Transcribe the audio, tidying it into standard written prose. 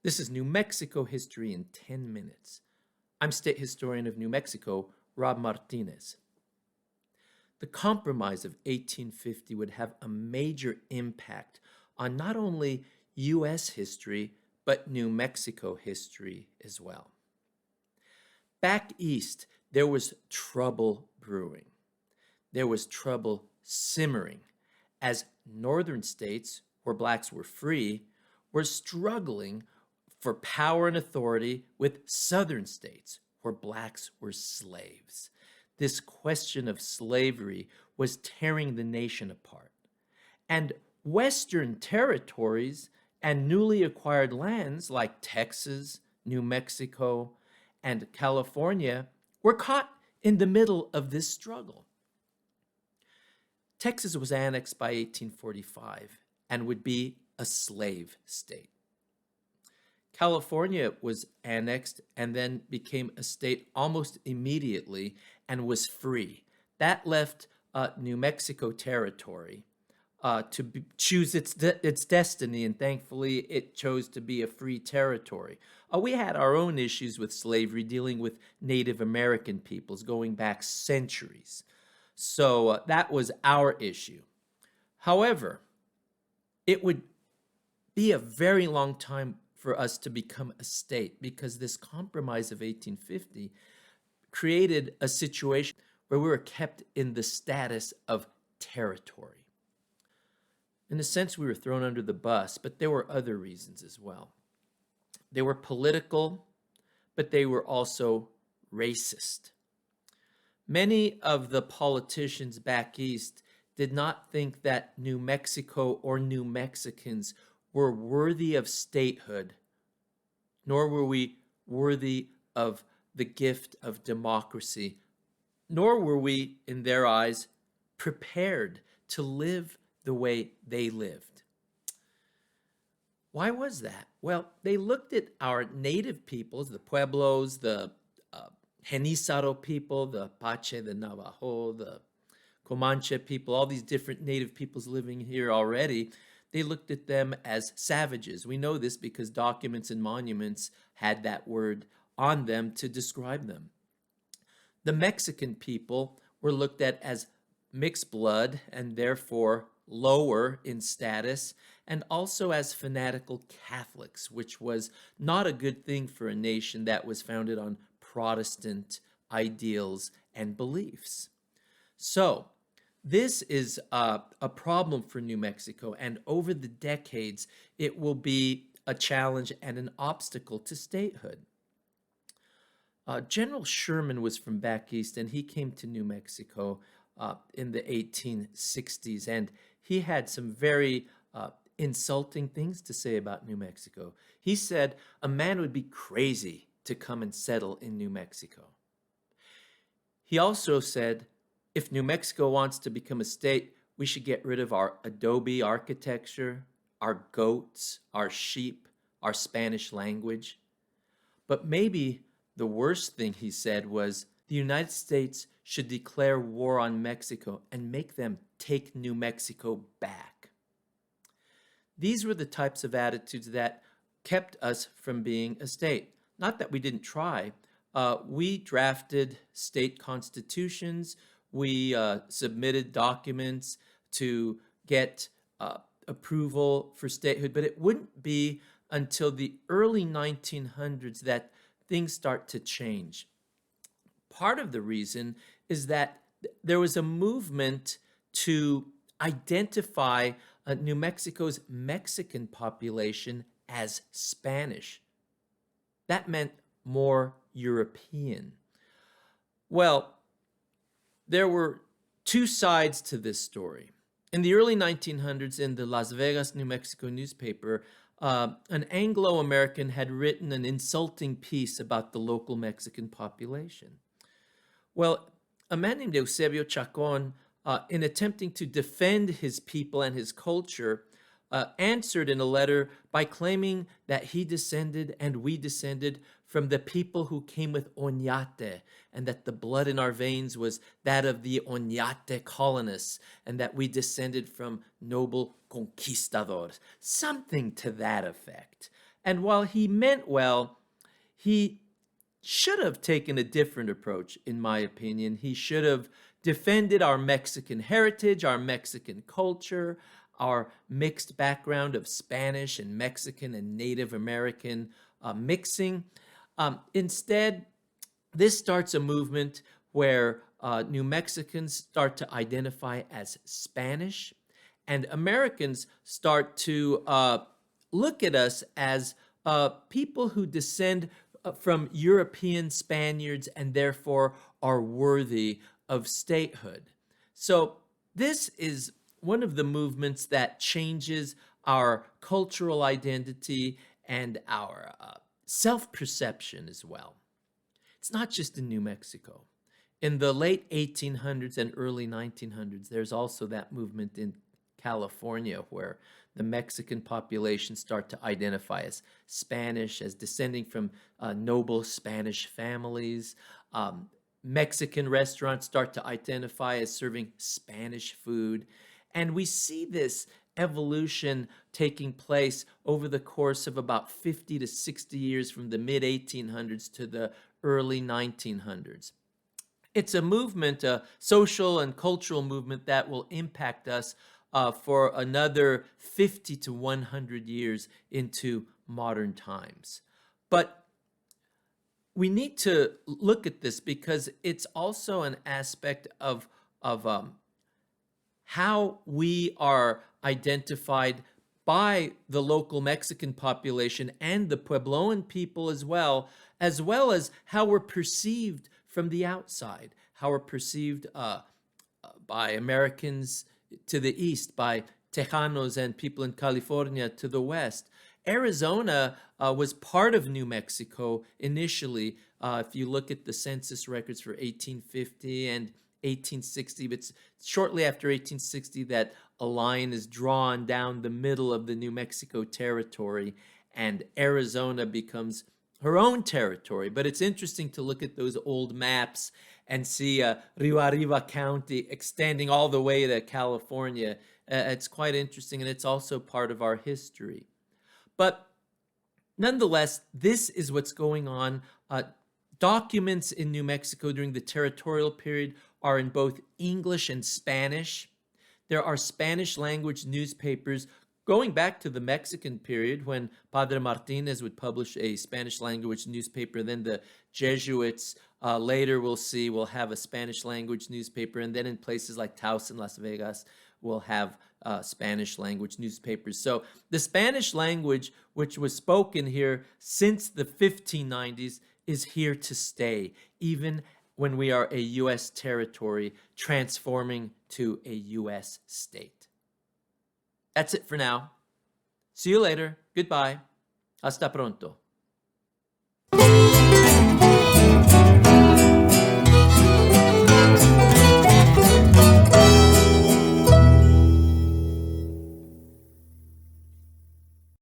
This is New Mexico History in 10 minutes. I'm State Historian of New Mexico, Rob Martinez. The Compromise of 1850 would have a major impact on not only U.S. history, but New Mexico history as well. Back east, there was trouble brewing. There was trouble simmering as northern states, where blacks were free, were struggling for power and authority with southern states, where blacks were slaves. This question of slavery was tearing the nation apart. And western territories and newly acquired lands like Texas, New Mexico, and California were caught in the middle of this struggle. Texas was annexed by 1845 and would be a slave state. California was annexed and then became a state almost immediately and was free. That left New Mexico territory to choose its destiny, and thankfully it chose to be a free territory. We had our own issues with slavery, dealing with Native American peoples going back centuries. So that was our issue. However, it would be a very long time for us to become a state, because this Compromise of 1850 created a situation where we were kept in the status of territory. In a sense, we were thrown under the bus, but there were other reasons as well. They were political, but they were also racist. Many of the politicians back east did not think that New Mexico or New Mexicans were worthy of statehood, nor were we worthy of the gift of democracy, nor were we, in their eyes, prepared to live the way they lived. Why was that? Well, they looked at our native peoples, the Pueblos, the Genízaro people, the Apache, the Navajo, the Comanche people, all these different native peoples living here already. They looked at them as savages. We know this because documents and monuments had that word on them to describe them. The Mexican people were looked at as mixed blood and therefore lower in status, and also as fanatical Catholics, which was not a good thing for a nation that was founded on Protestant ideals and beliefs. So, this is a problem for New Mexico, and over the decades, it will be a challenge and an obstacle to statehood. General Sherman was from back east, and he came to New Mexico in the 1860s, and he had some very insulting things to say about New Mexico. He said a man would be crazy to come and settle in New Mexico. He also said, if New Mexico wants to become a state, we should get rid of our adobe architecture, our goats, our sheep, our Spanish language. But maybe the worst thing he said was the United States should declare war on Mexico and make them take New Mexico back. These were the types of attitudes that kept us from being a state. Not that we didn't try. We drafted state constitutions. We submitted documents to get approval for statehood, but it wouldn't be until the early 1900s that things start to change. Part of the reason is that there was a movement to identify New Mexico's Mexican population as Spanish. That meant more European. Well, there were two sides to this story. In the early 1900s, in the Las Vegas, New Mexico newspaper, an Anglo-American had written an insulting piece about the local Mexican population. Well, a man named Eusebio Chacon, in attempting to defend his people and his culture, answered in a letter by claiming that he descended and we descended from the people who came with Oñate, and that the blood in our veins was that of the Oñate colonists, and that we descended from noble conquistadors, something to that effect. And while he meant well, he should have taken a different approach, in my opinion. He should have defended our Mexican heritage, our Mexican culture, our mixed background of Spanish and Mexican and Native American mixing. Instead, this starts a movement where New Mexicans start to identify as Spanish, and Americans start to look at us as people who descend from European Spaniards and therefore are worthy of statehood. So this is one of the movements that changes our cultural identity and our self-perception as well. It's not just in New Mexico. In the late 1800s and early 1900s, there's also that movement in California where the Mexican population start to identify as Spanish, as descending from noble Spanish families. Mexican restaurants start to identify as serving Spanish food. And we see this evolution taking place over the course of about 50 to 60 years from the mid-1800s to the early 1900s. It's a movement, a social and cultural movement that will impact us for another 50 to 100 years into modern times. But we need to look at this because it's also an aspect of how we are identified by the local Mexican population and the Puebloan people as well as how we're perceived from the outside, how we're perceived by Americans to the east, by Tejanos and people in California to the west. Arizona was part of New Mexico initially. If you look at the census records for 1850 and 1860, but it's shortly after 1860 that a line is drawn down the middle of the New Mexico territory, and Arizona becomes her own territory. But it's interesting to look at those old maps and see Rio Arriba County extending all the way to California. It's quite interesting, and it's also part of our history. But nonetheless, this is what's going on. Documents in New Mexico during the territorial period are in both English and Spanish. There are Spanish language newspapers going back to the Mexican period when Padre Martinez would publish a Spanish language newspaper. Then the Jesuits later will have a Spanish language newspaper. And then in places like Taos and Las Vegas, we'll have Spanish language newspapers. So the Spanish language, which was spoken here since the 1590s, is here to stay, even when we are a U.S. territory transforming to a U.S. state. That's it for now. See you later. Goodbye. Hasta pronto.